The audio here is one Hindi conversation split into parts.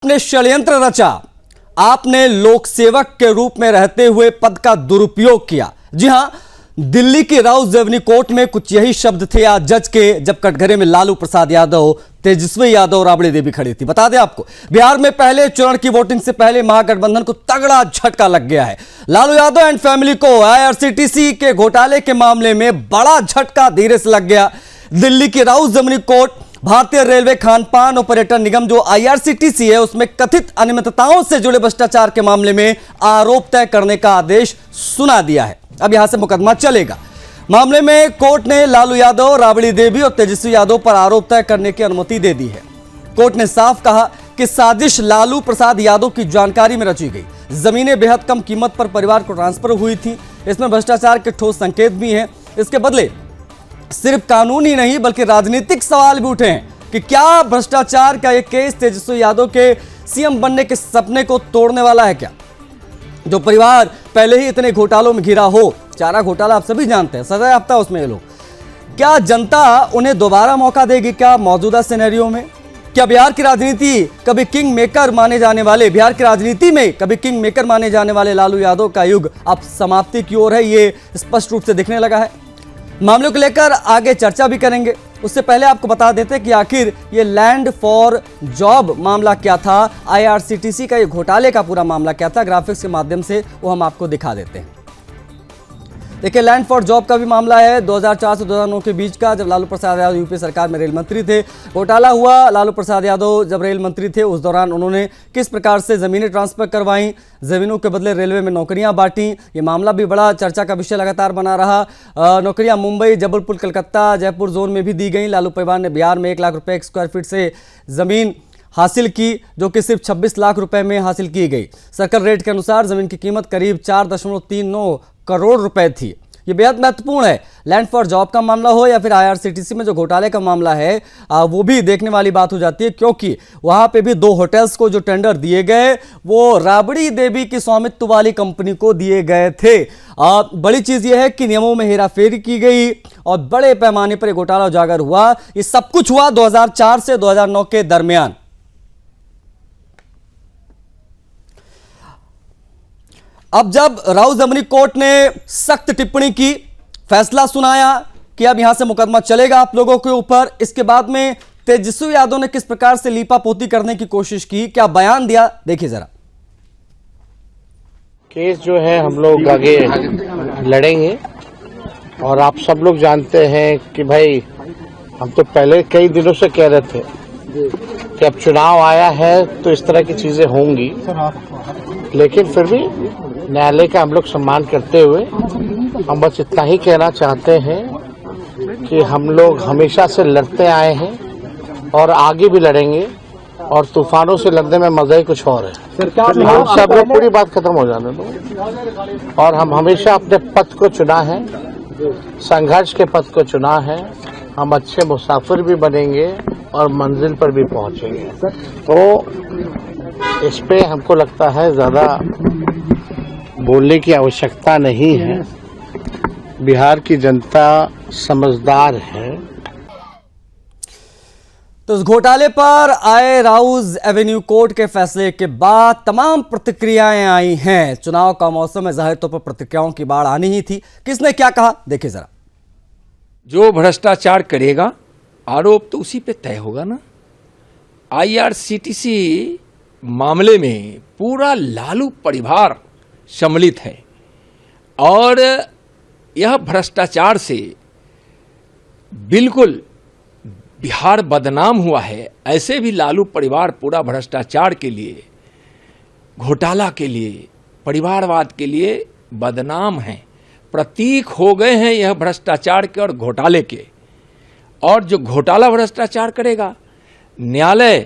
आपने षड्यंत्र रचा, आपने लोक सेवक के रूप में रहते हुए पद का दुरुपयोग किया। जी हां, दिल्ली की राउज एवेन्यू कोर्ट में कुछ यही शब्द थे आज जज के, जब कटघरे में लालू प्रसाद यादव, तेजस्वी यादव और राबड़ी देवी खड़ी थी। बता दें आपको, बिहार में पहले चरण की वोटिंग से पहले महागठबंधन को तगड़ा झटका लग गया है। लालू यादव एंड फैमिली को आईआरसीटीसी के घोटाले के मामले में बड़ा झटका धीरे से लग गया। दिल्ली की राउज एवेन्यू कोर्ट भारतीय रेलवे खानपान और पर्यटन निगम जो आईआरसीटीसी है, उसमें कथित अनियमितताओं से जुड़े भ्रष्टाचार के मामले में आरोप तय करने का आदेश सुना दिया है। अब यहां से मुकदमा चलेगा। मामले में कोर्ट ने लालू यादव, राबड़ी देवी और तेजस्वी यादव पर आरोप तय करने की अनुमति दे दी है। कोर्ट ने साफ कहा कि साजिश लालू प्रसाद यादव की जानकारी में रची गई। जमीनें बेहद कम कीमत पर परिवार को ट्रांसफर हुई थी। इसमें भ्रष्टाचार के ठोस संकेत भी हैं। इसके बदले सिर्फ कानूनी नहीं बल्कि राजनीतिक सवाल भी उठे हैं कि क्या भ्रष्टाचार का यह केस तेजस्वी यादव के सीएम बनने के सपने को तोड़ने वाला है क्या? जो परिवार पहले ही इतने घोटालों में घिरा हो, चारा घोटाला आप सभी जानते हैं, सजा याफ्ता उसमें ये लोग, क्या जनता उन्हें दोबारा मौका देगी क्या मौजूदा सिनेरियो में? क्या बिहार की राजनीति कभी किंग मेकर माने जाने वाले, बिहार की राजनीति में कभी किंग मेकर माने जाने वाले लालू यादव का युग अब समाप्ति की ओर है? ये स्पष्ट रूप से दिखने लगा है। मामलों को लेकर आगे चर्चा भी करेंगे। उससे पहले आपको बता देते हैं कि आखिर ये लैंड फॉर जॉब मामला क्या था, आईआरसीटीसी का ये घोटाले का पूरा मामला क्या था। ग्राफिक्स के माध्यम से वो हम आपको दिखा देते हैं। देखिए, लैंड फॉर जॉब का भी मामला है 2004 से 2009 के बीच का, जब लालू प्रसाद यादव यूपी सरकार में रेल मंत्री थे। घोटाला हुआ, लालू प्रसाद यादव जब रेल मंत्री थे उस दौरान उन्होंने किस प्रकार से जमीनें ट्रांसफर करवाई, जमीनों के बदले रेलवे में नौकरियां बांटी। ये मामला भी बड़ा चर्चा का विषय लगातार बना रहा। नौकरियां मुंबई, जबलपुर, कलकत्ता, जयपुर जोन में भी दी गई। लालू परिवार ने बिहार में 1 लाख रुपए स्क्वायर फीट से जमीन हासिल की, जो कि सिर्फ 26 लाख रुपए में हासिल की गई। सर्कल रेट के अनुसार जमीन की कीमत करीब 4.39 करोड़ रुपए थी। ये बेहद महत्वपूर्ण है। लैंड फॉर जॉब का मामला हो या फिर आईआरसीटीसी में जो घोटाले का मामला है, वो भी देखने वाली बात हो जाती है, क्योंकि वहां पे भी 2 होटल्स को जो टेंडर दिए गए वो राबड़ी देवी की स्वामित्व वाली कंपनी को दिए गए थे। बड़ी चीज यह है कि नियमों में हेराफेरी की गई और बड़े पैमाने पर घोटाला उजागर हुआ। ये सब कुछ हुआ 2004 से 2009 के दरमियान। अब जब राउज एवेन्यू कोर्ट ने सख्त टिप्पणी की, फैसला सुनाया कि अब यहां से मुकदमा चलेगा आप लोगों के ऊपर, इसके बाद में तेजस्वी यादव ने किस प्रकार से लीपापोती करने की कोशिश की, क्या बयान दिया, देखिए जरा। केस जो है हम लोग आगे लड़ेंगे और आप सब लोग जानते हैं कि भाई हम तो पहले कई दिनों से कह रहे थे कि अब चुनाव आया है तो इस तरह की चीजें होंगी, लेकिन फिर भी न्यायालय का हम लोग सम्मान करते हुए हम बस इतना ही कहना चाहते हैं कि हम लोग हमेशा से लड़ते आए हैं और आगे भी लड़ेंगे, और तूफानों से लड़ने में मजा ही कुछ और है। हम सब लोग पूरी बात खत्म हो जाने दो, और हम हमेशा अपने पथ को चुना है, संघर्ष के पथ को चुना है। हम अच्छे मुसाफिर भी बनेंगे और मंजिल पर भी पहुंचेंगे। तो इस पे हमको लगता है ज्यादा बोलने की आवश्यकता नहीं है। बिहार की जनता समझदार है। तो इस घोटाले पर आए राउज एवेन्यू कोर्ट के फैसले के बाद तमाम प्रतिक्रियाएं आई हैं। चुनाव का मौसम है, जाहिर तौर पर प्रतिक्रियाओं की बाढ़ आनी ही थी। किसने क्या कहा, देखिए जरा। जो भ्रष्टाचार करेगा आरोप तो उसी पे तय होगा ना। आईआरसीटीसी मामले में पूरा लालू परिवार सम्मिलित है और यह भ्रष्टाचार से बिल्कुल बिहार बदनाम हुआ है। ऐसे भी लालू परिवार पूरा भ्रष्टाचार के लिए, घोटाला के लिए, परिवारवाद के लिए बदनाम है, प्रतीक हो गए हैं यह भ्रष्टाचार के और घोटाले के। और जो घोटाला भ्रष्टाचार करेगा, न्यायालय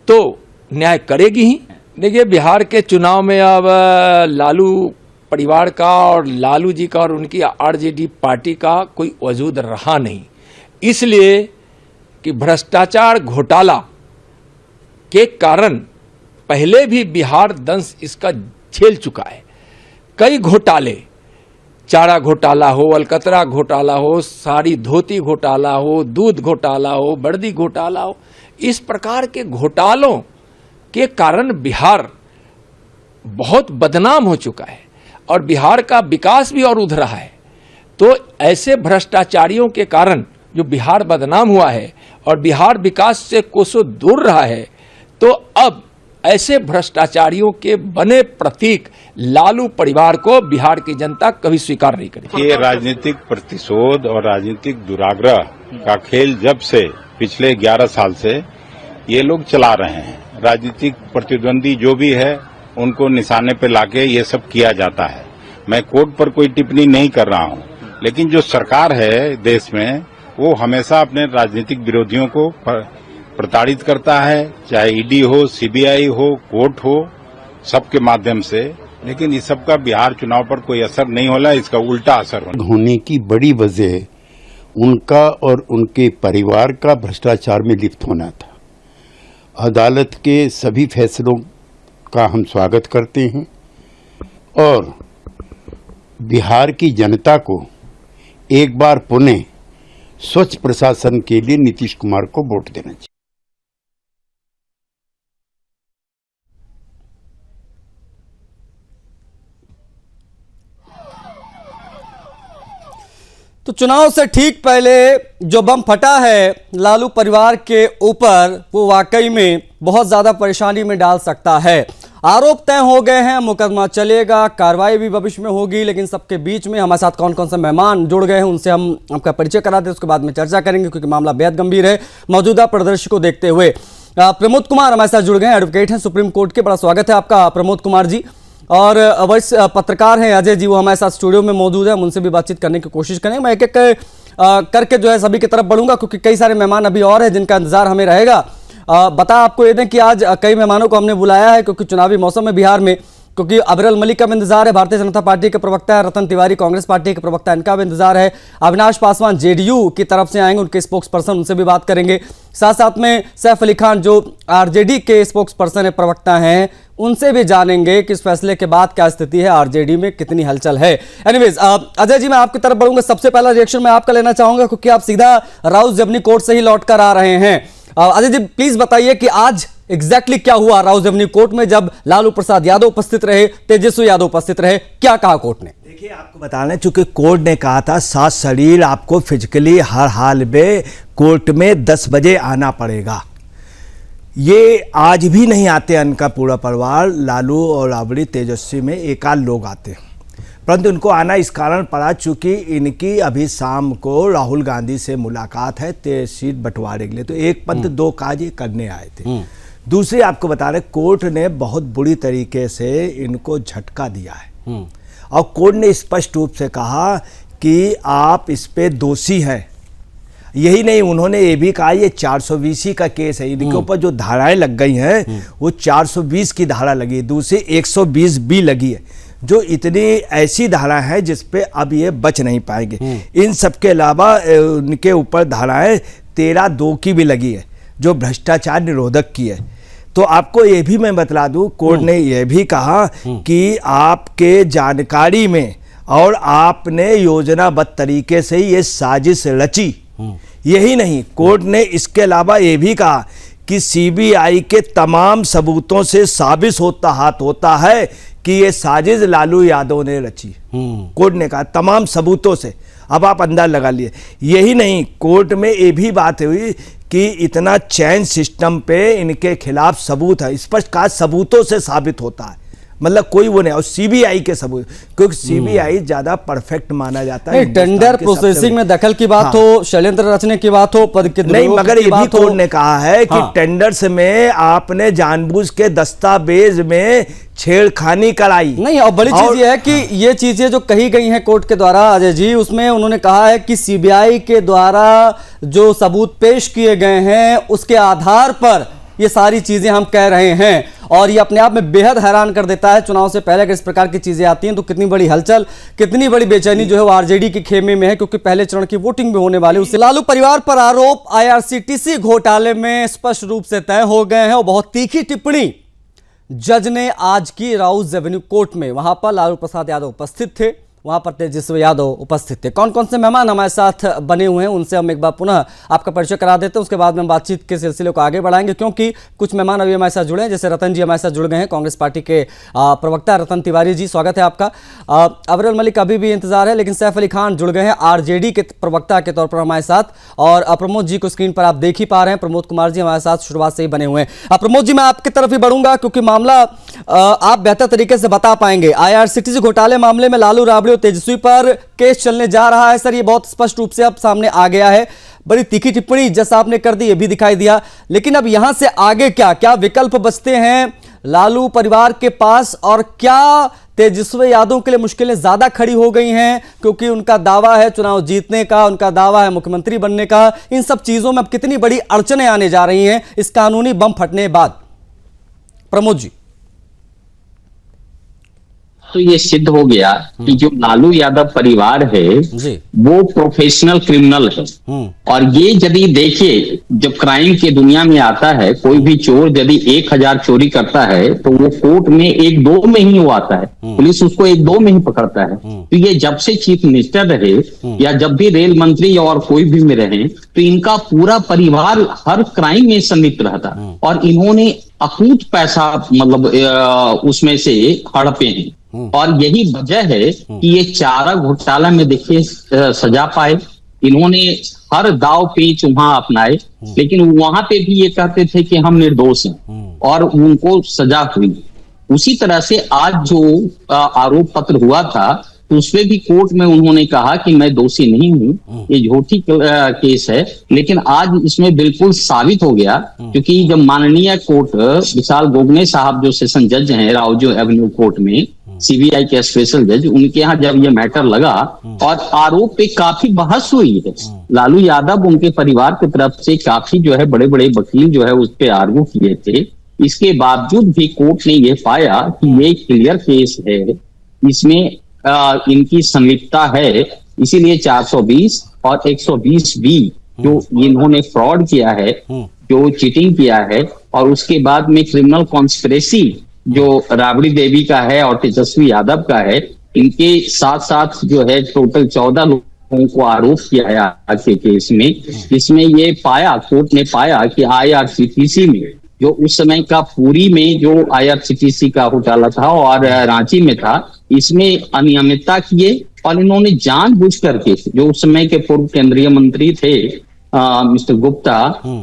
तो न्याय करेगी ही। देखिए, बिहार के चुनाव में अब लालू परिवार का और लालू जी का और उनकी आरजेडी पार्टी का कोई वजूद रहा नहीं, इसलिए कि भ्रष्टाचार घोटाला के कारण पहले भी बिहार दंश इसका झेल चुका है। कई घोटाले, चारा घोटाला हो, अलकतरा घोटाला हो, साड़ी धोती घोटाला हो, दूध घोटाला हो, वर्दी घोटाला हो, इस प्रकार के घोटालों के कारण बिहार बहुत बदनाम हो चुका है और बिहार का विकास भी और उधर रहा है। तो ऐसे भ्रष्टाचारियों के कारण जो बिहार बदनाम हुआ है और बिहार विकास से कोसों दूर रहा है, तो अब ऐसे भ्रष्टाचारियों के बने प्रतीक लालू परिवार को बिहार की जनता कभी स्वीकार नहीं करेगी। ये राजनीतिक प्रतिशोध और राजनीतिक दुराग्रह का खेल जब से पिछले 11 साल से ये लोग चला रहे हैं। राजनीतिक प्रतिद्वंदी जो भी है उनको निशाने पे लाके ये सब किया जाता है। मैं कोर्ट पर कोई टिप्पणी नहीं कर रहा हूँ, लेकिन जो सरकार है देश में वो हमेशा अपने राजनीतिक विरोधियों को प्रताड़ित करता है, चाहे ईडी हो, सीबीआई हो, कोर्ट हो, सबके माध्यम से। लेकिन इस सब का बिहार चुनाव पर कोई असर नहीं होला, इसका उल्टा असर होने की बड़ी वजह उनका और उनके परिवार का भ्रष्टाचार में लिप्त होना था। अदालत के सभी फैसलों का हम स्वागत करते हैं और बिहार की जनता को एक बार पुनः स्वच्छ प्रशासन के लिए नीतीश कुमार को वोट देना चाहिए। तो चुनाव से ठीक पहले जो बम फटा है लालू परिवार के ऊपर, वो वाकई में बहुत ज्यादा परेशानी में डाल सकता है। आरोप तय हो गए हैं, मुकदमा चलेगा, कार्रवाई भी भविष्य में होगी, लेकिन सबके बीच में हमारे साथ कौन कौन से मेहमान जुड़ गए हैं उनसे हम आपका परिचय करा दें, उसके बाद में चर्चा करेंगे क्योंकि मामला बेहद गंभीर है मौजूदा परिदृश्य को देखते हुए। प्रमोद कुमार हमारे साथ जुड़ गए हैं, एडवोकेट हैं सुप्रीम कोर्ट के। बड़ा स्वागत है आपका प्रमोद कुमार जी। और वरिष्ठ पत्रकार हैं अजय जी, वो हमारे साथ स्टूडियो में मौजूद है, हम उनसे भी बातचीत करने की कोशिश करेंगे। मैं एक एक करके जो है सभी की तरफ बढ़ूंगा क्योंकि कई सारे मेहमान अभी और हैं जिनका इंतजार हमें रहेगा। बता आपको ये दें कि आज कई मेहमानों को हमने बुलाया है क्योंकि चुनावी मौसम में बिहार में, क्योंकि अबरल मलिक का भी इंतजार है, भारतीय जनता पार्टी के प्रवक्ता है, रतन तिवारी कांग्रेस पार्टी के प्रवक्ता, इनका भी इंतजार है, अविनाश पासवान जेडीयू की तरफ से आएंगे, उनके स्पोक्स पर्सन, उनसे भी बात करेंगे। साथ साथ में सैफ अली खान जो आरजेडी के स्पोक्स पर्सन है, प्रवक्ता हैं, उनसे भी जानेंगे कि इस फैसले के बाद क्या स्थिति है, आरजेडी में कितनी हलचल है। एनीवेज अजय जी, मैं आपकी तरफ बढ़ूंगा। सबसे पहला रिएक्शन मैं आपका लेना चाहूंगा क्योंकि आप सीधा राउत जेवनी कोर्ट से ही लौट कर आ रहे हैं। अजय जी प्लीज बताइए कि आज एग्जैक्टली क्या हुआ राउत जेवनी कोर्ट में जब लालू प्रसाद यादव उपस्थित रहे, तेजस्वी यादव उपस्थित रहे, क्या कहा कोर्ट ने? देखिए, आपको बताना, चूंकि कोर्ट ने कहा था 7 शरीर आपको फिजिकली हर हाल में कोर्ट में 10 बजे आना पड़ेगा। ये आज भी नहीं आते, उनका पूरा परिवार, लालू और राबड़ी तेजस्वी में एक आध लोग आते, परंतु उनको आना इस कारण पड़ा चूंकि इनकी अभी शाम को राहुल गांधी से मुलाकात है सीट बंटवारे के लिए, तो एक पंथ दो काज ये करने आए थे। दूसरी आपको बता रहे, कोर्ट ने बहुत बुरी तरीके से इनको झटका दिया है और कोर्ट ने स्पष्ट रूप से कहा कि आप इस पे दोषी हैं। यही नहीं, उन्होंने ये भी कहा ये 420 का केस है, इनके ऊपर जो धाराएं लग गई हैं वो 420 की धारा लगी है, दूसरी 120 बी लगी है, जो इतनी ऐसी धारा है जिस पे अब ये बच नहीं पाएंगे। इन सब के अलावा उनके ऊपर धाराएं 13(2) की भी लगी है जो भ्रष्टाचार निरोधक की है। तो आपको ये भी मैं बतला दूं, कोर्ट ने यह भी कहा कि आपके जानकारी में और आपने योजनाबद्ध तरीके से ये साजिश रची। यही नहीं, कोर्ट ने इसके अलावा ये भी कहा कि सीबीआई के तमाम सबूतों से साबित होता है कि ये साजिश लालू यादव ने रची। कोर्ट ने कहा तमाम सबूतों से, अब आप अंदाज लगा लिए। यही नहीं, कोर्ट में ये भी बात हुई कि इतना चैन सिस्टम पे इनके खिलाफ सबूत है, स्पष्ट कहा सबूतों से साबित होता है, मतलब कोई वो नहीं। और सीबीआई के सबूत, क्योंकि सीबीआई ज्यादा परफेक्ट माना जाता है। टेंडर प्रोसेसिंग में दखल की बात हो, षड्यंत्र रचने की बात हो, पद के नहीं, मगर ये भी कोर्ट ने कहा है कि टेंडर्स में आपने जानबूझ के दस्तावेज में छेड़खानी कराई। नहीं, और बड़ी चीज ये है कि ये चीजें जो कही गई हैं कोर्ट के द्वारा अजय जी, उसमें उन्होंने कहा है कि सीबीआई के द्वारा जो सबूत पेश किए गए हैं उसके आधार पर ये सारी चीजें हम कह रहे हैं, और ये अपने आप में बेहद हैरान कर देता है। चुनाव से पहले अगर इस प्रकार की चीजें आती हैं तो कितनी बड़ी हलचल, कितनी बड़ी बेचैनी जो है वो आरजेडी के खेमे में है, क्योंकि पहले चरण की वोटिंग भी होने वाली है। उससे लालू परिवार पर आरोप आईआरसीटीसी घोटाले में स्पष्ट रूप से तय हो गए हैं और बहुत तीखी टिप्पणी जज ने आज की राउत जेवनी कोर्ट में। वहां पर लालू प्रसाद यादव उपस्थित थे वहां पर तेजस्वी यादव उपस्थित थे। कौन कौन से मेहमान हमारे साथ बने हुए हैं उनसे हम एक बार पुनः आपका परिचय करा देते हैं, उसके बाद में बातचीत के सिलसिले को आगे बढ़ाएंगे, क्योंकि कुछ मेहमान अभी हमारे साथ जुड़े हैं। जैसे रतन जी हमारे साथ जुड़ गए हैं, कांग्रेस पार्टी के प्रवक्ता रतन तिवारी जी, स्वागत है आपका। अबरल मलिक अभी भी इंतजार है, लेकिन सैफ अली खान जुड़ गए हैं आरजेडी के प्रवक्ता के तौर पर हमारे साथ, और प्रमोद जी को स्क्रीन पर आप देख ही पा रहे हैं, प्रमोद कुमार जी हमारे साथ शुरुआत से ही बने हुए हैं। प्रमोद जी, मैं आपकी तरफ ही बढ़ूंगा क्योंकि मामला आप बेहतर तरीके से बता पाएंगे। IRCTC घोटाले मामले में लालू राबड़ी और तेजस्वी पर केस चलने जा रहा है सर, ये बहुत स्पष्ट रूप से अब सामने आ गया है। बड़ी तीखी टिप्पणी जज साहब ने कर दी, ये भी दिखाई दिया, लेकिन अब यहां से आगे क्या विकल्प बचते हैं लालू परिवार के पास, और क्या तेजस्वी यादव के लिए मुश्किलें ज्यादा खड़ी हो गई हैं क्योंकि उनका दावा है चुनाव जीतने का, उनका दावा है मुख्यमंत्री बनने का। इन सब चीजों में अब कितनी बड़ी अड़चनें आने जा रही हैं इस कानूनी बम फटने के बाद? प्रमोद जी। तो ये सिद्ध हो गया कि जो लालू यादव परिवार है वो प्रोफेशनल क्रिमिनल है। और ये यदि देखिए, जब क्राइम की दुनिया में आता है, कोई भी चोर यदि 1000 चोरी करता है तो वो कोर्ट में 1-2 में ही वो आता है, पुलिस उसको 1-2 में ही पकड़ता है। तो ये जब से चीफ मिनिस्टर रहे या जब भी रेल मंत्री और कोई भी में रहे, तो इनका पूरा परिवार हर क्राइम में संलिप्त रहता, और इन्होंने अकूत पैसा मतलब उसमें से हड़पे हैं। और यही वजह है कि ये चारा घोटाला में देखिए सजा पाए। इन्होंने हर दाव पेच वहां अपनाए, लेकिन वहां पे भी ये कहते थे कि हम निर्दोष हैं, और उनको सजा हुई। उसी तरह से आज जो आरोप पत्र हुआ था, तो उसमें भी कोर्ट में उन्होंने कहा कि मैं दोषी नहीं हूं, ये झूठी केस है। लेकिन आज इसमें बिल्कुल साबित हो गया, क्योंकि जब माननीय कोर्ट विशाल गोगने साहब जो सेशन जज हैं रावजो एवेन्यू कोर्ट में, CBI के स्पेशल जज, उनके यहाँ जब ये मैटर लगा और आरोप पे काफी बहस हुई है, लालू यादव उनके परिवार की तरफ से काफी जो है बड़े बड़े वकील जो है उस पे आर्गू किए थे। इसके बावजूद भी कोर्ट ने ये पाया कि ये क्लियर केस है, इसमें इनकी संलिप्तता है, इसीलिए 420 और 120B जो इन्होंने फ्रॉड किया है, जो चीटिंग किया है, और उसके बाद में क्रिमिनल कॉन्स्पिरेसी जो राबड़ी देवी का है और तेजस्वी यादव का है, इनके साथ साथ जो है टोटल 14 लोगों को आरोप किया है आज के केस में। इसमें ये पाया, कोर्ट ने पाया कि IRCTC में जो उस समय का पूरी में जो IRCTC का घोटाला था और रांची में था, इसमें अनियमितता किए, और इन्होंने जानबूझ करके जो उस समय के पूर्व केंद्रीय मंत्री थे मिस्टर गुप्ता,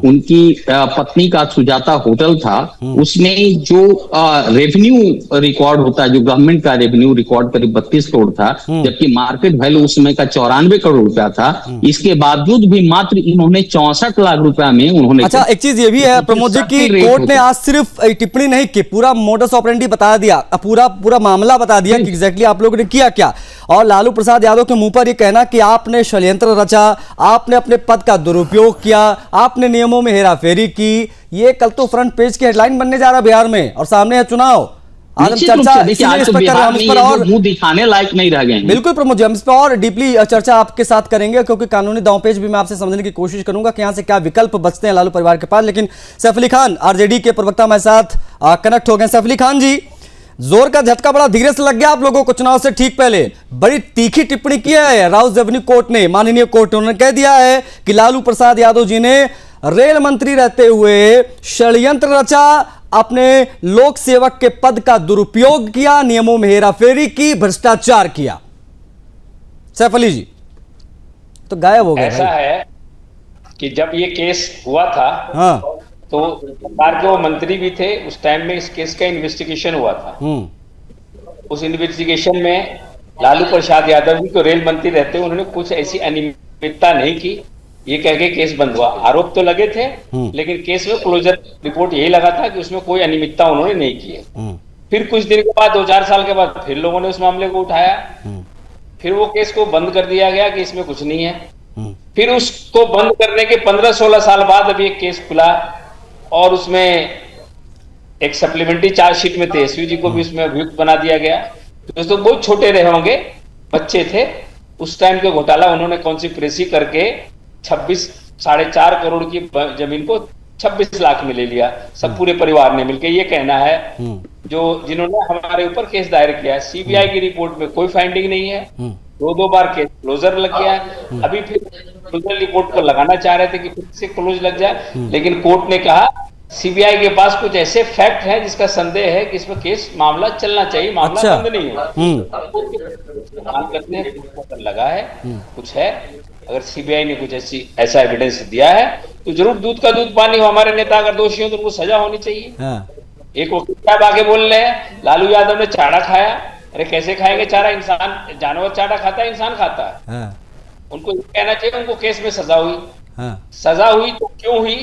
उनकी पत्नी का सुजाता होटल था, उसमें जो रेवेन्यू रिकॉर्ड होता है, जो गवर्नमेंट का रेवेन्यू रिकॉर्ड करीब 32 करोड़ था, जबकि मार्केट वैल्यू उस समय का 94 करोड़ रुपया था। इसके बावजूद भी मात्र इन्होंने 64 लाख रुपया में उन्होंने। अच्छा, एक चीज ये भी है प्रमोद जी की कोर्ट ने आज सिर्फ टिप्पणी नहीं की, पूरा मोडस ऑपरेंडी बता दिया, पूरा मामला बता दिया कि एग्जैक्टली आप लोगों ने किया क्या। और लालू प्रसाद यादव के मुंह पर ये कहना कि आपने षड्यंत्र रचा, आपने अपने पद का दुरुपयोग किया, आपने नियमों में हेराफेरी की, ये कल तो फ्रंट पेज की हेडलाइन बनने जा रहा है बिहार में, और सामने है चुनाव। आज हम चर्चा इस पर और मुंह दिखाने लायक नहीं रह गए। बिल्कुल प्रमोद जी, हम इस पर और डीपली चर्चा आपके साथ करेंगे, क्योंकि कानूनी दांवपेच भी मैं आपसे समझने की कोशिश करूंगा कि यहाँ से क्या विकल्प बचते हैं लालू परिवार के पास। लेकिन सैफ अली खान आरजेडी के प्रवक्ता हमारे साथ कनेक्ट हो गए। सैफ अली खान जी, जोर का झटका बड़ा धीरे से लग गया आप लोगों को चुनाव से ठीक पहले। बड़ी तीखी टिप्पणी की है राउज एवेन्यू कोर्ट ने, माननीय कोर्ट ने, उन्होंने कह दिया है कि लालू प्रसाद यादव जी ने रेल मंत्री रहते हुए षड्यंत्र रचा, अपने लोक सेवक के पद का दुरुपयोग किया, नियमों में हेराफेरी की, भ्रष्टाचार किया। सैफ अली जी तो गायब हो गए। ऐसा है कि जब ये केस हुआ था, हाँ, तो सरकार के वो मंत्री भी थे उस टाइम में, इस केस का इन्वेस्टिगेशन हुआ था। उस इन्वेस्टिगेशन में लालू प्रसाद यादव जी को रेल मंत्री रहते उन्होंने कुछ ऐसी अनियमितता नहीं की, ये कह के केस बंद हुआ। आरोप तो लगे थे, लेकिन केस में क्लोजर रिपोर्ट यही लगा था कि उसमें कोई अनियमितता उन्होंने नहीं की है। फिर कुछ दिन के बाद 2-4 साल के बाद फिर लोगों ने उस मामले को उठाया, फिर वो केस को बंद कर दिया गया कि इसमें कुछ नहीं है। फिर उसको बंद करने के 15-16 साल बाद अभी एक केस खुला, और उसमें एक सप्लीमेंट्री चार्जशीट में तेजस्वी जी को भी उसमें अभियुक्त बना दिया गया। दोस्तों बहुत छोटे रहे होंगे, बच्चे थे उस टाइम के घोटाला, उन्होंने कॉन्स्पिरेसी करके 4.5 करोड़ की जमीन को 26 लाख में ले लिया, सब पूरे परिवार ने मिलकर। ये कहना है जो जिन्होंने हमारे ऊपर केस दायर किया है। सीबीआई की रिपोर्ट में कोई फाइंडिंग नहीं है, 2 बार केस क्लोजर लग गया है। अभी फिर क्लोजर रिपोर्ट को लगाना चाह रहे थे कि फिर से क्लोज लग जाए, लेकिन कोर्ट ने कहा सीबीआई के पास कुछ ऐसे फैक्ट हैं जिसका संदेह है कि इसमें केस मामला चलना चाहिए, मामला बंद नहीं होगा। काम करते हैं, लगा है कुछ है, अगर सीबीआई ने कुछ ऐसा एविडेंस दिया है तो जरूर दूध का दूध पानी हो। हमारे नेता अगर दोषी हो तो उनको सजा होनी चाहिए। एक वकील साहब आगे बोल रहे हैं लालू यादव ने चारा खाया। अरे कैसे खाएंगे चारा? इंसान, जानवर चारा खाता है, इंसान खाता है। उनको कहना चाहिए उनको केस में सजा हुई। सजा हुई तो क्यों हुई?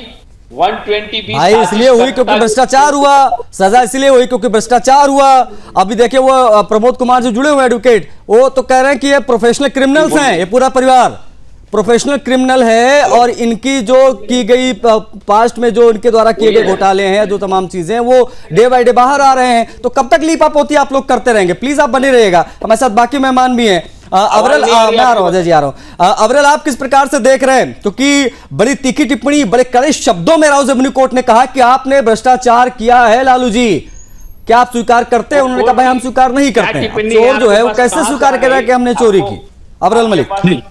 120 भाई इसलिए हुई क्योंकि भ्रष्टाचार हुआ, सजा इसलिए हुई क्योंकि भ्रष्टाचार हुआ। अभी देखिए वो प्रमोद कुमार जो जुड़े हुए एडवोकेट, वो तो कह रहे हैं कि ये प्रोफेशनल क्रिमिनल्स हैं, ये पूरा परिवार प्रोफेशनल क्रिमिनल है और इनकी जो की गई पास्ट में जो इनके द्वारा किए गए घोटाले हैं, जो तमाम चीजें वो डे बाय डे बाहर आ रहे हैं। तो कब तक लीपापोती आप लोग करते रहेंगे? प्लीज आप बने रहिएगा, हमारे साथ बाकी मेहमान भी हैं। अवरल, मैं आ रहा हूं अजय जी, आ रहा हूं। अवरल, आप किस प्रकार से देख रहे हैं? क्योंकि बड़ी तीखी टिप्पणी, बड़े कड़े शब्दों में राउज एवेन्यू कोर्ट ने कहा कि आपने भ्रष्टाचार किया है लालू जी, क्या आप स्वीकार करते हैं? उन्होंने कहा भाई हम स्वीकार नहीं करते हैं। चोर जो है वो कैसे स्वीकार कर रहा है कि हमने चोरी की? अवरल मलिक। नहीं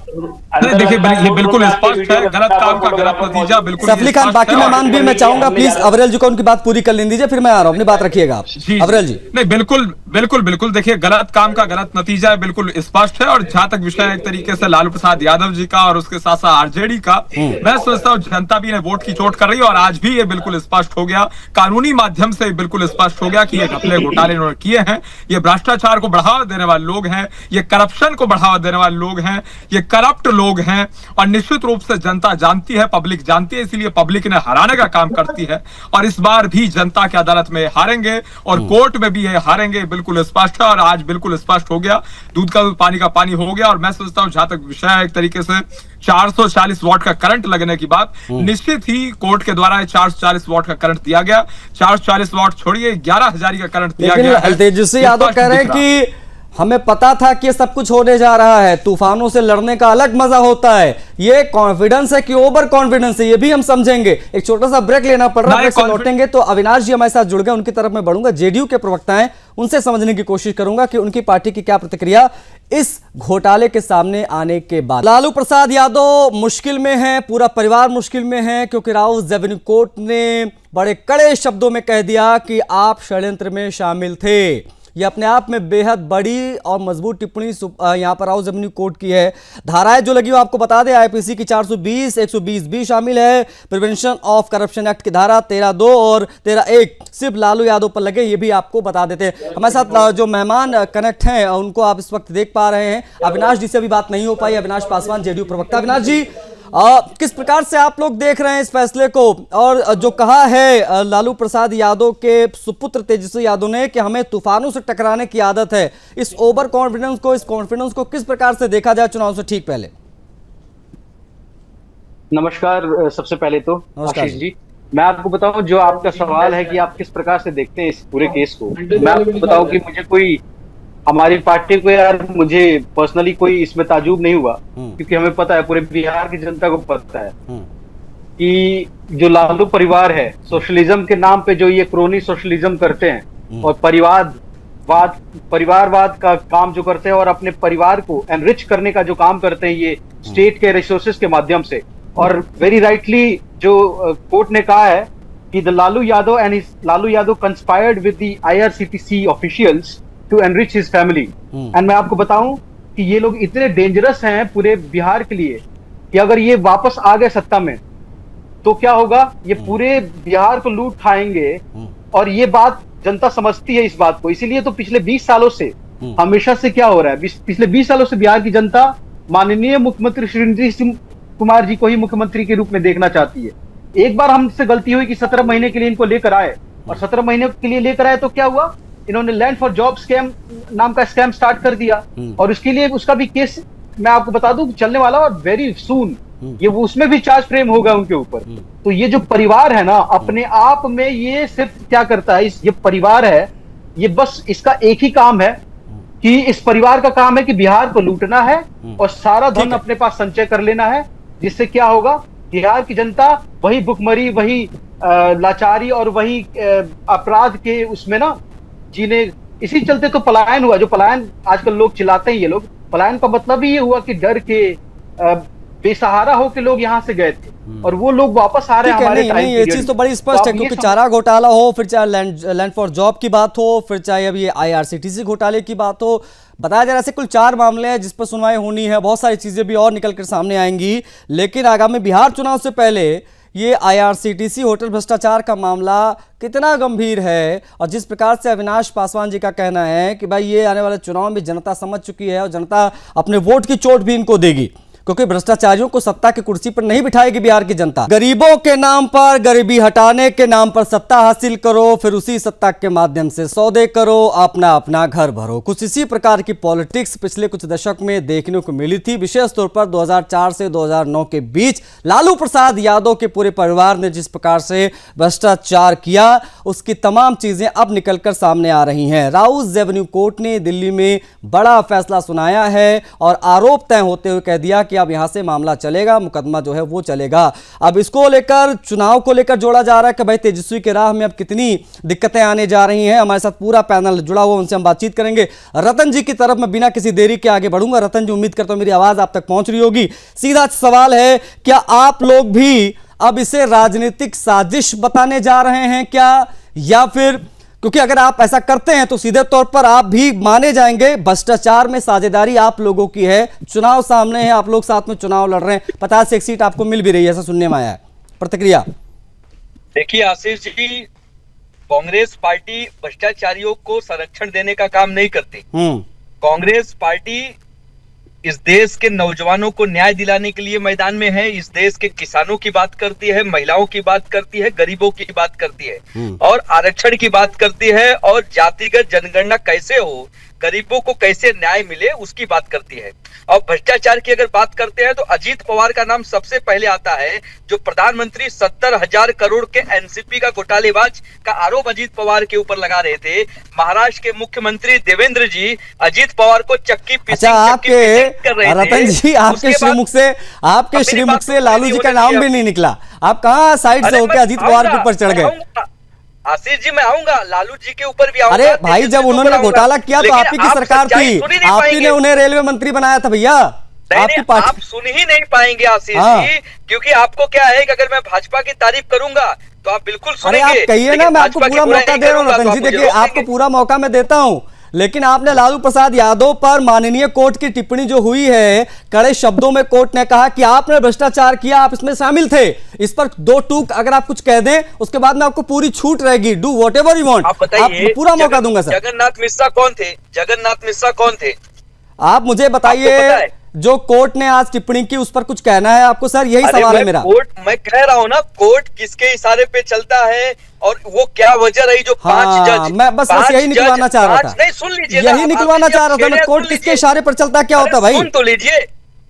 देखिए, ये बिल्कुल स्पष्ट है, गलत काम का गलत नतीजा बिल्कुल। सफली खान, बाकी मेहमान भी मैं चाहूंगा प्लीज अवरल जी को उनकी बात पूरी कर लेने दीजिए, फिर मैं आ रहा हूं, अपनी बात रखिएगा आप। अवरल जी। नहीं, बिल्कुल देखिए, गलत काम का गलत नतीजा है, बिल्कुल स्पष्ट है। और जहां तक विषय एक तरीके से लालू प्रसाद यादव जी का और उसके साथ साथ आरजेडी का, मैं सोचता हूँ जनता भी वोट की चोट कर रही है और आज भी ये बिल्कुल स्पष्ट हो गया, कानूनी माध्यम से बिल्कुल स्पष्ट हो गया कि ये घपले घोटाले इन्होंने किए हैं, ये भ्रष्टाचार को बढ़ावा देने वाले लोग हैं, ये करप्शन को बढ़ावा देने वाले लोग हैं, ये करप्ट लोग हैं। और निश्चित रूप से जनता जानती है, पब्लिक जानती है, इसीलिए पब्लिक ने हराने का काम करती है। और इस बार भी जनता की अदालत में हारेंगे और कोर्ट में भी ये हारेंगे, बिल्कुल स्पष्ट है। और आज बिल्कुल स्पष्ट हो गया, दूध का दूध पानी का पानी हो गया। और मैं सोचता हूं जहां तक विषय है एक तरीके से 440 वॉट का करंट लगने की बात, निश्चित ही कोर्ट के द्वारा 440 वॉट का करंट दिया गया। 440 वॉट छोड़िए, 11,000 का करंट दिया गया। तेजस्वी यादव कह रहे हैं कि हमें पता था कि सब कुछ होने जा रहा है, तूफानों से लड़ने का अलग मजा होता है। ये कॉन्फिडेंस है कि ओवर कॉन्फिडेंस है, ये भी हम समझेंगे। एक छोटा सा ब्रेक लेना पड़ रहा है, ब्रेक से लौटेंगे तो अविनाश जी हमारे साथ जुड़ गए, उनकी तरफ मैं बढ़ूंगा। जेडीयू के प्रवक्ता हैं, उनसे समझने की कोशिश करूंगा कि उनकी पार्टी की क्या प्रतिक्रिया इस घोटाले के सामने आने के बाद। लालू प्रसाद यादव मुश्किल में है, पूरा परिवार मुश्किल में है, क्योंकि राउज एवेन्यू कोर्ट ने बड़े कड़े शब्दों में कह दिया कि आप षड्यंत्र में शामिल थे। यह अपने आप में बेहद बड़ी और मजबूत टिप्पणी यहां पर राउज एवेन्यू कोर्ट की है। धाराएं जो लगी वो आपको बता दें, आईपीसी की 420, 120 भी शामिल है। प्रिवेंशन ऑफ करप्शन एक्ट की धारा 13(2) और 13(1) सिर्फ लालू यादव पर लगे, ये भी आपको बता देते हैं। हमारे साथ जो मेहमान कनेक्ट हैं उनको आप इस वक्त देख पा रहे हैं। अविनाश जी से अभी बात नहीं हो पाई, अविनाश पासवान जेडीयू प्रवक्ता। अविनाश जी, किस प्रकार से आप लोग देख रहे हैं इस फैसले को? और जो कहा है लालू प्रसाद यादव के सुपुत्र तेजस्वी यादव ने कि हमें तूफानों से टकराने की आदत है, इस ओवर कॉन्फिडेंस को, इस कॉन्फिडेंस को किस प्रकार से देखा जाए चुनाव से ठीक पहले? नमस्कार। सबसे पहले तो आशीष जी, मैं आपको बताऊं, जो आपका सवाल है कि आप किस प्रकार से देखते हैं इस पूरे केस को, मैं आपको बताऊं कि मुझे कोई, हमारी पार्टी को यार, मुझे पर्सनली कोई इसमें ताजुब नहीं हुआ, क्योंकि हमें पता है, पूरे बिहार की जनता को पता है कि जो लालू परिवार है, सोशलिज्म के नाम पे जो ये क्रोनी सोशलिज्म करते हैं और परिवारवाद का काम जो करते हैं और अपने परिवार को एनरिच करने का जो काम करते हैं, ये स्टेट के रिसोर्सेज के माध्यम से। और वेरी राइटली जो कोर्ट ने कहा है कि the Lalu Yadav conspired with the IRCTC officials to enrich his family. And मैं आपको बताऊं कि ये लोग इतने डेंजरस हैं पूरे बिहार के लिए कि अगर ये वापस आ गए सत्ता में तो क्या होगा, ये पूरे बिहार को लूट खाएंगे। और ये बात जनता समझती है इस बात को, इसीलिए तो पिछले 20 सालों से हमेशा से क्या हो रहा है, पिछले 20 सालों से बिहार की जनता माननीय मुख्यमंत्री श्री नीतीश कुमार जी को ही मुख्यमंत्री के रूप में देखना चाहती है। एक बार हमसे गलती हुई कि 17 महीने के लिए इनको लेकर आए, और 17 महीने के लिए लेकर आए तो क्या हुआ, इन्होंने लैंड फॉर जॉब स्कैम नाम का स्कैम स्टार्ट कर दिया। और उसके लिए उसका भी केस मैं आपको बता दूं चलने वाला, और वेरी सून ये उसमें भी चार्ज फ्रेम होगा उनके ऊपर। तो ये जो परिवार है ना, अपने आप में ये सिर्फ क्या करता है, ये परिवार है, ये बस इसका एक ही काम है कि इस परिवार का काम है कि बिहार को लूटना है और सारा धन अपने पास संचय कर लेना है, जिससे क्या होगा, बिहार की जनता वही भुखमरी, वही लाचारी और वही अपराध के उसमें ना जी ने, इसी चलते तो पलायन हुआ। जो पलायन आजकल लोग चिल्लाते हैं, ये लोग पलायन का मतलब ही ये हुआ कि डर के बेसहारा होकर लोग यहाँ से गए थे और वो लोग वापस आ रहे हैं हमारे टाइम ये चीज तो बड़ी स्पष्ट है, क्योंकि चारा घोटाला हो, फिर चाहे लैंड फॉर जॉब की बात हो, फिर चाहे अभी IRCTC घोटाले की बात हो, बताया जा रहा है ऐसे कुल 4 मामले हैं जिस पर सुनवाई होनी है। बहुत सारी चीजें भी और निकल कर सामने आएंगी, लेकिन आगामी बिहार चुनाव से पहले ये IRCTC होटल भ्रष्टाचार का मामला कितना गंभीर है, और जिस प्रकार से अविनाश पासवान जी का कहना है कि भाई ये आने वाले चुनाव में जनता समझ चुकी है और जनता अपने वोट की चोट भी इनको देगी, क्योंकि भ्रष्टाचारियों को सत्ता की कुर्सी पर नहीं बिठाएगी बिहार की जनता। गरीबों के नाम पर, गरीबी हटाने के नाम पर सत्ता हासिल करो, फिर उसी सत्ता के माध्यम से सौदे करो, अपना अपना घर भरो। कुछ इसी प्रकार की पॉलिटिक्स पिछले कुछ दशक में देखने को मिली थी। विशेष तौर पर 2004 से 2009 के बीच लालू प्रसाद यादव के पूरे परिवार ने जिस प्रकार से भ्रष्टाचार किया, उसकी तमाम चीजें अब निकलकर सामने आ रही हैं। राउज एवेन्यू कोर्ट ने दिल्ली में बड़ा फैसला सुनाया है और आरोप तय होते हुए कह दिया कि अब यहां से मामला चलेगा, मुकदमा जो है वो चलेगा। अब इसको लेकर, चुनाव को लेकर जोड़ा जा रहा है कि भाई तेजस्वी के राह में अब कितनी दिक्कतें आने जा रही हैं। हमारे साथ पूरा पैनल जुड़ा हुआ, उनसे हम बातचीत करेंगे। रतन जी की तरफ मैं बिना किसी देरी के आगे बढ़ूंगा। रतन जी, उम्मीद करता हूं मेरी आवाज आप तक पहुंच रही होगी। सीधा सवाल है, क्या आप लोग भी अब इसे राजनीतिक साजिश बताने जा रहे हैं क्या, या फिर, क्योंकि अगर आप ऐसा करते हैं तो सीधे तौर पर आप भी माने जाएंगे भ्रष्टाचार में साझेदारी आप लोगों की है। चुनाव सामने है, आप लोग साथ में चुनाव लड़ रहे हैं, 50 से 1 सीट आपको मिल भी रही है, ऐसा सुनने में आया है। प्रतिक्रिया? देखिए आशीष जी, कांग्रेस पार्टी भ्रष्टाचारियों को संरक्षण देने का काम नहीं करती। कांग्रेस पार्टी इस देश के नौजवानों को न्याय दिलाने के लिए मैदान में है। इस देश के किसानों की बात करती है, महिलाओं की बात करती है, गरीबों की बात करती है और आरक्षण की बात करती है, और जातिगत जनगणना कैसे हो, गरीबों को कैसे न्याय मिले, उसकी बात करती है। और भ्रष्टाचार की अगर बात करते हैं तो अजीत पवार का नाम सबसे पहले आता है, जो प्रधानमंत्री 70,000 करोड़ के एनसीपी का घोटालेबाज का आरोप अजीत पवार के ऊपर लगा रहे थे। महाराष्ट्र के मुख्यमंत्री देवेंद्र जी अजीत पवार को चक्की पीसिंग कर रहे थे। रतन जी, आपके श्रीमुख से लालू जी का नाम भी नहीं निकला। आप कहाँ साइड से होकर अजीत पवार के ऊपर चढ़ गए? आशीष जी, मैं आऊंगा, लालू जी के ऊपर भी आऊंगा। अरे भाई, जब उन्होंने घोटाला किया तो आपकी की सरकार थी, आप ही ने उन्हें रेलवे मंत्री बनाया था भैया। आपकी पार्टी आप सुन ही नहीं पाएंगे आशीष जी, क्योंकि आपको क्या है कि अगर मैं भाजपा की तारीफ करूंगा तो आप बिल्कुल सुनेंगे। अरे आप कहिए ना, मैं आपको पूरा मौका दे रहा हूँ रतन जी। देखिए, आपको पूरा मौका मैं देता हूँ, लेकिन आपने लालू प्रसाद यादव पर माननीय कोर्ट की टिप्पणी जो हुई है, कड़े शब्दों में कोर्ट ने कहा कि आपने भ्रष्टाचार किया, आप इसमें शामिल थे। इस पर 2 टूक अगर आप कुछ कह दें, उसके बाद में आपको पूरी छूट रहेगी। Do whatever you want. आप बताइए, पूरा मौका दूंगा सर। जगन्नाथ मिश्रा कौन थे? जगन्नाथ मिश्रा कौन थे? आप मुझे बताइए, जो कोर्ट ने आज टिप्पणी की उस पर कुछ कहना है आपको सर? यही सवाल है मेरा। कोर्ट, मैं कह रहा हूँ ना, कोर्ट किसके इशारे पे चलता है और वो क्या वजह रही जो 5 जज, मैं बस यही निकलवाना चाह रहा था। नहीं, सुन लीजिए, यही निकलवाना चाह रहा था मैं। कोर्ट किसके इशारे पर चलता क्या होता भाई? सुन तो लीजिए।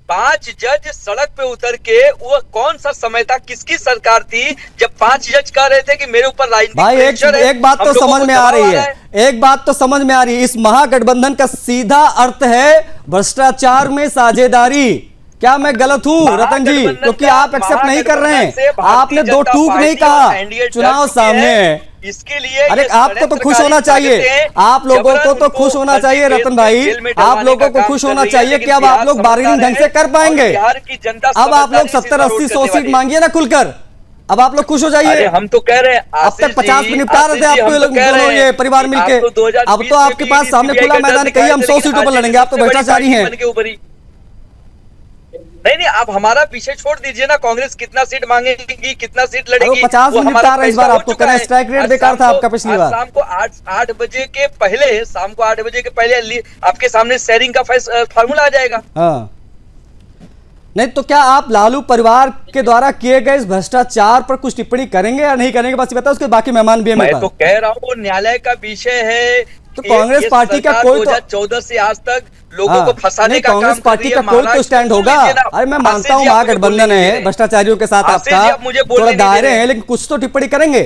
5 जज सड़क पे उतर के, वो कौन सा समय था, किसकी सरकार थी जब 5 जज कह रहे थे कि मेरे ऊपर राजनीतिक भाई? एक बात तो समझ में आ रही है, एक बात तो समझ में आ रही है, इस महागठबंधन का सीधा अर्थ है भ्रष्टाचार में साझेदारी। क्या मैं गलत हूं रतन जी? क्योंकि आप एक्सेप्ट नहीं कर रहे हैं। आपने 2 टूक नहीं कहा, चुनाव सामने है, इसके लिए। अरे आपको तो खुश होना चाहिए, आप लोगों को तो खुश होना चाहिए रतन भाई, आप लोगों को खुश होना चाहिए कि अब आप लोग बार्गेनिंग ढंग से कर पाएंगे। अब आप लोग 70, 80, 100 सीट मांगिए ना खुलकर, अब आप लोग खुश हो जाइए। हम तो कह रहे हैं, अब तक 50 में निपटा रहे थे आपको लोग दोनों ये परिवार मिलके। अब तो आपके पास सामने खुला मैदान, कहिए हम 100 सीटों पर लड़ेंगे। आप तो भ्रष्टाचारी हैं। नहीं, आप हमारा पीछे छोड़ दीजिए ना। कांग्रेस कितना सीट मांगेगी, कितना सीट लड़ेगी? 50 में निपटा रहे इस बार आपको करना। स्ट्राइक रेट बेकार था आपका पिछली बार। शाम को 8 बजे के पहले आपके सामने शेयरिंग का फार्मूला आ जाएगा। हाँ, नहीं तो क्या आप लालू परिवार के द्वारा किए गए इस भ्रष्टाचार पर कुछ टिप्पणी करेंगे या नहीं करेंगे? बस ये बताओ, उसके बाकी मेहमान भी हैं। मैं तो कह रहा हूँ न्यायालय का विषय है। तो कांग्रेस पार्टी का कोई 2014 से आज तक लोगों को फंसाने का कांग्रेस पार्टी का कोई तो स्टैंड होगा। अरे मैं मानता हूँ महागठबंधन है, भ्रष्टाचारियों के साथ आपका थोड़ा दायरे हैं, लेकिन कुछ तो टिप्पणी करेंगे।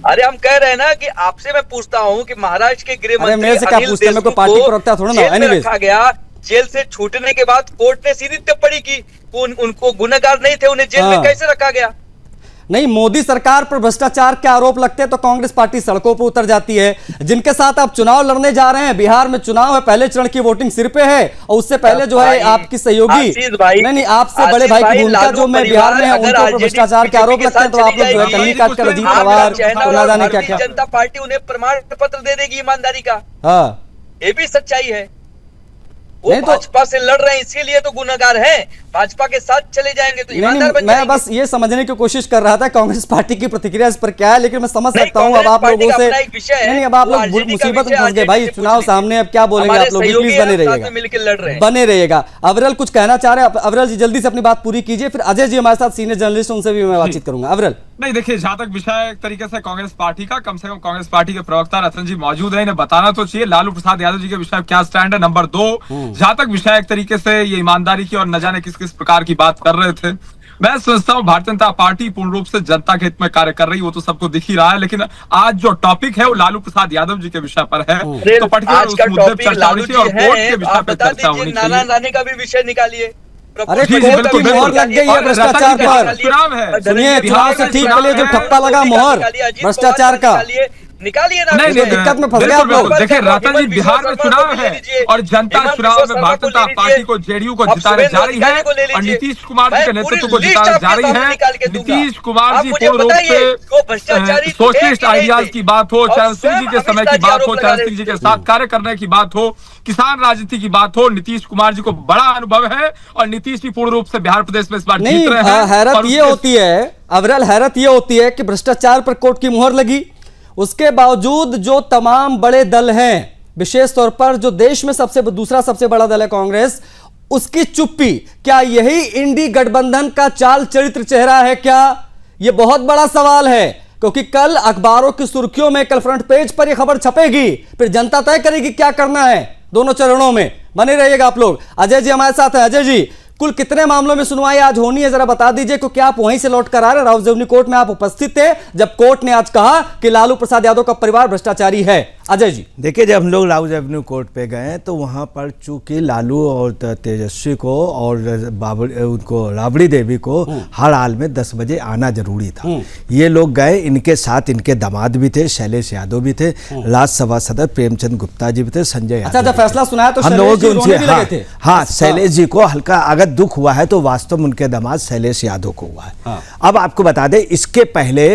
अरे हम कह रहे हैं ना कि आपसे मैं पूछता हूँ कि महाराष्ट्र के गृह मंत्री मेरे से क्या पूछते हैं? मेरे को पार्टी प्रवक्ता थोड़ा ना। एनीवेज, रखा गया, जेल से छूटने के बाद कोर्ट ने सीधी टिप्पणी की, उनको गुनहगार नहीं थे, उन्हें जेल में कैसे रखा गया? नहीं, मोदी सरकार पर भ्रष्टाचार के आरोप लगते हैं तो कांग्रेस पार्टी सड़कों पर उतर जाती है। जिनके साथ आप चुनाव लड़ने जा रहे हैं, बिहार में चुनाव है, पहले चरण की वोटिंग सिर पे है, और उससे पहले जो है आपकी सहयोगी, नहीं आपसे बड़े भाई की भूमिका जो मैं बिहार में है, उनके ऊपर भ्रष्टाचार के आरोप लगते हैं, तो आप लोग जो है कन्नी काटकर अजीत पवार ना जाने क्या क्या। जनता पार्टी उन्हें प्रमाण पत्र दे देगी ईमानदारी का। हाँ, ये भी सच्चाई है। वो नहीं तो भाजपा से लड़ रहे हैं, इसीलिए तो गुनाहगार हैं। भाजपा के साथ चले जाएंगे तो ईमानदार बन मैं जाएंगे। बस ये समझने की कोशिश कर रहा था कांग्रेस पार्टी की प्रतिक्रिया इस पर क्या है, लेकिन मैं समझ सकता हूं अब आप लोगों से, नहीं अब आप लोग मुसीबत में फंस गए भाई, चुनाव सामने, अब क्या बोलेंगे आप लोग, प्लीज बने रहिएगा, बने रहिएगा। अविरल कुछ कहना चाह रहे हैं? अविरल जी जल्दी से अपनी बात पूरी कीजिए, फिर अजय जी हमारे साथ सीनियर जर्नलिस्ट, उनसे भी मैं बातचीत करूंगा। अविरल, नहीं देखिए, जहां तक विषय एक तरीके से कांग्रेस पार्टी का, कम से कम कांग्रेस पार्टी के प्रवक्ता रतन जी मौजूद है, इन्हें बताना तो चाहिए लालू प्रसाद यादव जी के विषय क्या स्टैंड है। नंबर 2, जहां तक विषय एक तरीके से ये ईमानदारी की और न जाने किस किस प्रकार की बात कर रहे थे, मैं समझता हूं भारतीय जनता पार्टी पूर्ण रूप से जनता के हित में कार्य कर रही है, वो तो सबको दिख ही रहा है। लेकिन आज जो टॉपिक है वो लालू प्रसाद यादव जी के विषय पर है, तो पर्टिकुलर उस मुद्दे पर चर्चा होनी चाहिए और कोर्ट के विषय पर चर्चा होनी चाहिए। नाना का भी विषय निकालिए। अरे कोर्ट की मोहर लग गई है भ्रष्टाचार पर, चुनाव है, सुनिए चुनाव से ठीक पहले जो ठप्पा लगा मोहर भ्रष्टाचार का, निकालिए ना। नहीं, दिक्कत में फंस गए आप लोग। देखिए रतन जी, बिहार में चुनाव है और जनता चुनाव में भारतीय जनता पार्टी को, जेडीयू को जिताने जा रही है और नीतीश कुमार जी के नेतृत्व को जिताने जा रही है। नीतीश कुमार जी पूर्ण रूप से सोशलिस्ट आइडियाज की बात हो, चरण सिंह जी के समय की बात हो, चरण सिंह जी के साथ कार्य करने की बात हो, किसान राजनीति की बात हो, नीतीश कुमार जी को बड़ा अनुभव है और नीतीश भी पूर्ण रूप से बिहार प्रदेश में इस बार जीत रहे हैं। हैरत ये होती है अविरल, हैरत ये होती है कि भ्रष्टाचार पर कोर्ट की मुहर लगी, उसके बावजूद जो तमाम बड़े दल हैं, विशेष तौर पर जो देश में दूसरा सबसे बड़ा दल है कांग्रेस, उसकी चुप्पी, क्या यही इंडी गठबंधन का चाल चरित्र चेहरा है क्या? यह बहुत बड़ा सवाल है, क्योंकि कल अखबारों की सुर्खियों में, कल फ्रंट पेज पर यह खबर छपेगी, फिर जनता तय करेगी क्या करना है दोनों चरणों में। बने रहिएगा आप लोग। अजय जी हमारे साथ हैं। अजय जी, कुल कितने मामलों में सुनवाई आज होनी है, जरा बता दीजिए, क्योंकि आप वहीं से लौट कर आ रहे, राउज़ेवनी कोर्ट में आप उपस्थित थे जब कोर्ट ने आज कहा कि लालू प्रसाद यादव का परिवार भ्रष्टाचारी है। अजय जी देखिए, जब हम लोग राउज़ेवनी कोर्ट पे गए तो वहाँ पर चूंकि लालू और तेजस्वी को और उनको राबड़ी देवी को हर हाल में 10 बजे आना जरूरी था। ये लोग गए, इनके साथ इनके दामाद भी थे, शैलेश यादव भी थे, राज्यसभा सदस्य प्रेमचंद गुप्ता जी भी थे, संजय यादव। अच्छा, जब फैसला सुनाया तो हम लोगों के उनसे हाँ शैलेश जी को हल्का अगर दुख हुआ है तो वास्तव में उनके दामाद शैलेश यादव को हुआ है। अब आपको बता दें, इसके पहले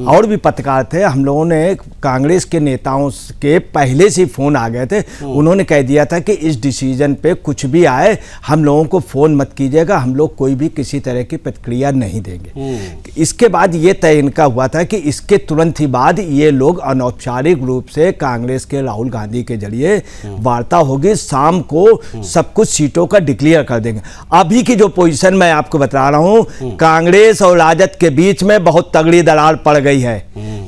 और भी पत्रकार थे, हम लोगों ने कांग्रेस के नेताओं के पहले से फोन आ गए थे, उन्होंने कह दिया था कि इस डिसीजन पे कुछ भी आए हम लोगों को फोन मत कीजिएगा, हम लोग कोई भी किसी तरह की प्रतिक्रिया नहीं देंगे। इसके बाद ये तय इनका हुआ था कि इसके तुरंत ही बाद ये लोग अनौपचारिक रूप से कांग्रेस के राहुल गांधी के जरिए वार्ता होगी, शाम को सब कुछ सीटों का डिक्लेयर कर देंगे। अभी की जो पोजीशन मैं आपको बता रहा हूं, कांग्रेस और राजद के बीच में बहुत तगड़ी दरार पड़ गई है।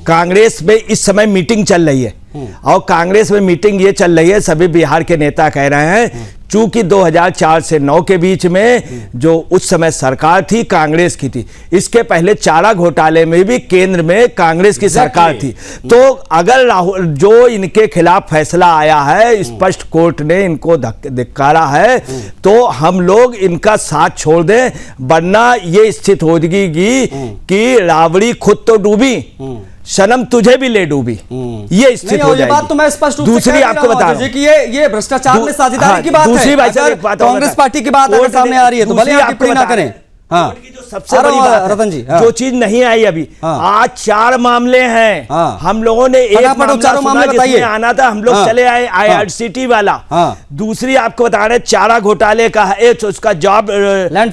कांग्रेस में इस समय मीटिंग चल रही है और कांग्रेस में मीटिंग ये चल रही है, सभी बिहार के नेता कह रहे हैं, चूंकि 2004 से 9 के बीच में जो उस समय सरकार थी कांग्रेस की थी, इसके पहले चारा घोटाले में भी केंद्र में कांग्रेस की सरकार थी, तो अगर राहुल जो इनके खिलाफ फैसला आया है, स्पष्ट कोर्ट ने इनको धिक्कारा है, तो हम लोग इनका साथ छोड़ दें, वरना ये स्थिति हो जाएगी कि राबड़ी खुद तो डूबी, सनम तुझे भी ले डूबी, ये स्थिति हो जाएगी। बात तो मैं स्पष्ट रूप से दूसरी आपको बता रहा हूं कि ये भ्रष्टाचार में साझेदारी की बात है। दूसरी कांग्रेस पार्टी की बात अगर सामने आ रही है तो भले आप टिप्पणी ना करें। हाँ, जो सबसे बड़ी बात है, रतन जी, जो चीज नहीं आई अभी, आज 4 मामले हैं। हम लोगों ने एक मामला बताइए आना था, हम लोग चले आए IRCT वाला। दूसरी आपको बता रहे चारा घोटाले का है, उसका जॉब लैंड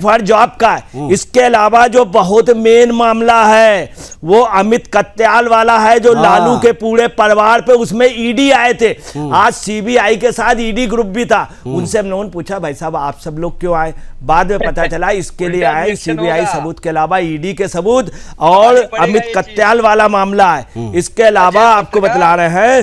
फॉर जॉब का है। इसके अलावा जो बहुत मेन मामला है वो अमित कत्याल वाला है, जो लालू के पूरे परिवार पे, उसमें ED आए थे। आज CBI के साथ ED ग्रुप भी था। उनसे हम लोगों ने पूछा, भाई साहब आप सब लोग क्यों आए? बाद में पता चला इसके लिए आए CBI सबूत के अलावा ED के सबूत और अमित कत्याल वाला मामला है। इसके अलावा आपको बतला रहे हैं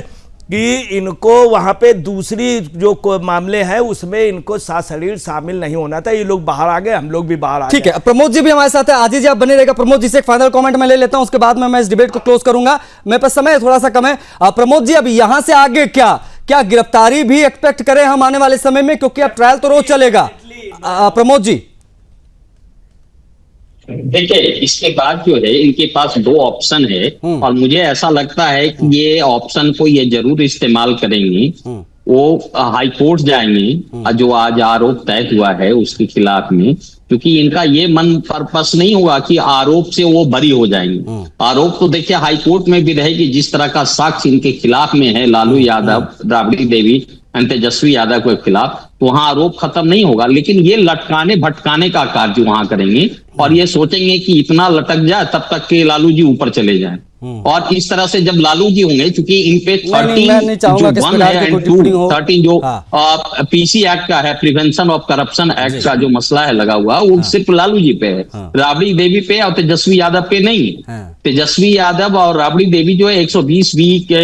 कि इनको वहां पे दूसरी जो मामले हैं उसमें इनको सशरीर शामिल नहीं होना था। ये लोग बाहर आ गए, हम लोग भी बाहर आ गए। ठीक है, प्रमोद जी भी हमारे साथ है। आजीत जी आप बने रहेगा। प्रमोद जी से एक फाइनल कमेंट मैं ले लेता हूं, उसके बाद में मैं इस डिबेट को क्लोज करूंगा, मेरे पास समय थोड़ा सा कम है। प्रमोद जी, अभी यहां से आगे क्या गिरफ्तारी भी एक्सपेक्ट करें हम आने वाले समय में, क्योंकि अब ट्रायल तो रोज चलेगा? प्रमोद जी देखिए, इसके बाद जो है इनके पास दो ऑप्शन है और मुझे ऐसा लगता है कि ये ऑप्शन को ये जरूर इस्तेमाल करेंगे। वो हाई कोर्ट जाएंगे, जो आज आरोप तय हुआ है उसके खिलाफ में, क्योंकि इनका ये मन पर्पस नहीं होगा कि आरोप से वो बरी हो जाएंगे। आरोप तो देखिए हाई कोर्ट में भी रहेगी, जिस तरह का साक्ष्य इनके खिलाफ में है लालू यादव, राबड़ी देवी एंड तेजस्वी यादव के खिलाफ, तो वहां आरोप खत्म नहीं होगा। लेकिन ये लटकाने भटकाने का कार्य वहां करेंगे और ये सोचेंगे कि इतना लटक जाए तब तक के लालू जी ऊपर चले जाएं। और इस तरह से जब लालू जी होंगे, क्योंकि इन पे 13 जो पीसी एक्ट का है, प्रिवेंशन ऑफ करप्शन एक्ट का जो मसला है लगा हुआ, वो सिर्फ लालू जी पे है, राबड़ी देवी पे और तेजस्वी यादव पे नहीं। तेजस्वी यादव और राबड़ी देवी जो है 120 के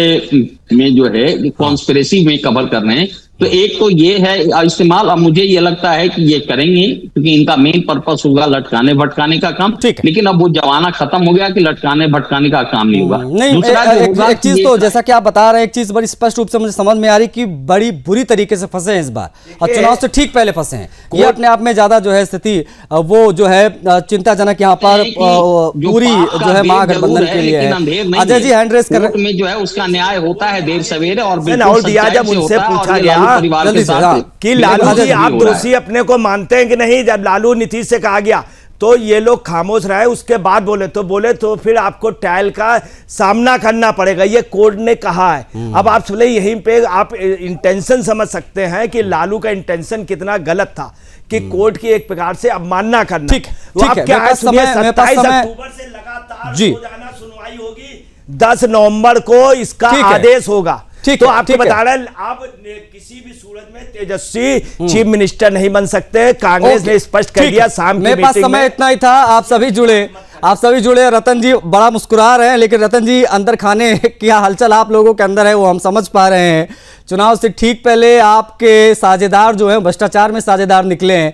में जो है कॉन्स्पिरेसी में कवर कर रहे हैं। तो एक तो ये है इस्तेमाल, अब मुझे ये लगता है कि ये करेंगे क्योंकि इनका मेन पर्पस होगा लटकाने भटकाने का काम। लेकिन अब वो जमाना खत्म हो गया कि लटकाने भटकाने का काम नहीं होगा। नहीं, एक चीज तो जैसा कि आप बता रहे हैं, एक चीज बड़ी स्पष्ट रूप से मुझे समझ में आ रही कि बड़ी बुरी तरीके से फंसे हैं इस बार, और चुनाव से ठीक पहले फंसे हैं। ये अपने आप में ज्यादा जो है स्थिति वो जो है चिंताजनक यहाँ पर पूरी जो है महागठबंधन के लिए है। अजय जी हैंड रेस कर रहे हैं। जो है उसका न्याय होता है देर सवेरे और जब उनसे पूछा गया कि लालू जी आप दोषी अपने को मानते हैं कि नहीं, जब लालू नीतीश से कहा गया तो ये लोग खामोश रहे, उसके बाद बोले तो फिर आपको ट्रायल का सामना करना पड़ेगा, ये कोर्ट ने कहा है। अब आप बोले यहीं पे आप इंटेंशन समझ सकते हैं कि लालू का इंटेंशन कितना गलत था कि कोर्ट की एक प्रकार से अवमानना करना। ठीक है, क्या 27 अक्टूबर से लगातार रोजाना सुनवाई होगी, 10 नवंबर को इसका आदेश होगा। तो आपको बता रहे हैं, आप किसी भी सूरत में तेजस्वी चीफ मिनिस्टर नहीं बन सकते, कांग्रेस ने स्पष्ट कर दिया। शाम मेरे पास समय इतना ही था, आप सभी जुड़े। रतन जी बड़ा मुस्कुरा रहे हैं, लेकिन रतन जी अंदर खाने क्या हलचल आप लोगों के अंदर है वो हम समझ पा रहे हैं। चुनाव से ठीक पहले आपके साझेदार जो है भ्रष्टाचार में साझेदार निकले हैं।